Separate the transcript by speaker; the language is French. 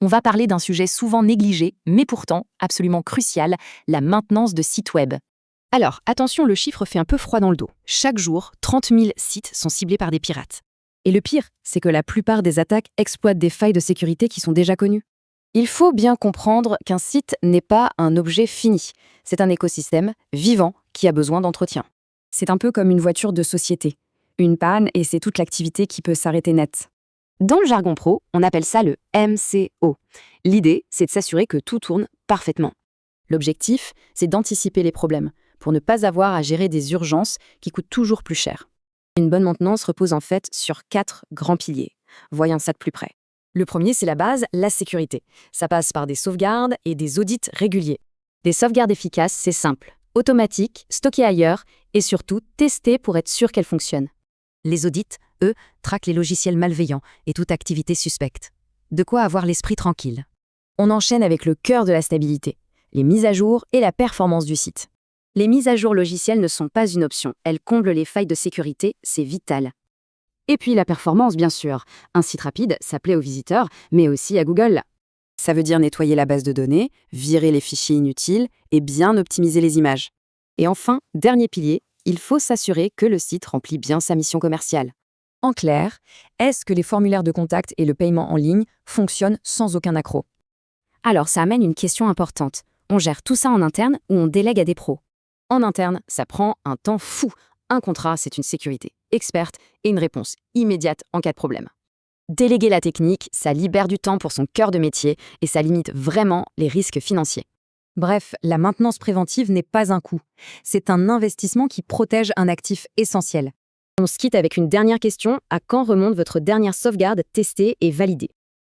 Speaker 1: On va parler d'un sujet souvent négligé, mais pourtant absolument crucial, la maintenance de sites web.
Speaker 2: Alors, attention, le chiffre fait un peu froid dans le dos. Chaque jour, 30 000 sites sont ciblés par des pirates. Et le pire, c'est que la plupart des attaques exploitent des failles de sécurité qui sont déjà connues. Il faut bien comprendre qu'un site n'est pas un objet fini. C'est un écosystème vivant qui a besoin d'entretien. C'est un peu comme une voiture de société. Une panne et c'est toute l'activité qui peut s'arrêter net. Dans le jargon pro, on appelle ça le MCO. L'idée, c'est de s'assurer que tout tourne parfaitement. L'objectif, c'est d'anticiper les problèmes, pour ne pas avoir à gérer des urgences qui coûtent toujours plus cher. Une bonne maintenance repose en fait sur 4 grands piliers. Voyons ça de plus près. Le premier, c'est la base, la sécurité. Ça passe par des sauvegardes et des audits réguliers. Des sauvegardes efficaces, c'est simple, automatique, stockées ailleurs et surtout testées pour être sûr qu'elles fonctionnent. Les audits, eux, traquent les logiciels malveillants et toute activité suspecte. De quoi avoir l'esprit tranquille. On enchaîne avec le cœur de la stabilité, les mises à jour et la performance du site. Les mises à jour logicielles ne sont pas une option, elles comblent les failles de sécurité, c'est vital. Et puis la performance, bien sûr. Un site rapide, ça plaît aux visiteurs, mais aussi à Google. Ça veut dire nettoyer la base de données, virer les fichiers inutiles et bien optimiser les images. Et enfin, dernier pilier, il faut s'assurer que le site remplit bien sa mission commerciale. En clair, est-ce que les formulaires de contact et le paiement en ligne fonctionnent sans aucun accroc? Alors ça amène une question importante. On gère tout ça en interne ou on délègue à des pros? En interne, ça prend un temps fou. Un contrat, c'est une sécurité experte et une réponse immédiate en cas de problème. Déléguer la technique, ça libère du temps pour son cœur de métier et ça limite vraiment les risques financiers. Bref, la maintenance préventive n'est pas un coût. C'est un investissement qui protège un actif essentiel. On se quitte avec une dernière question. À quand remonte votre dernière sauvegarde testée et validée?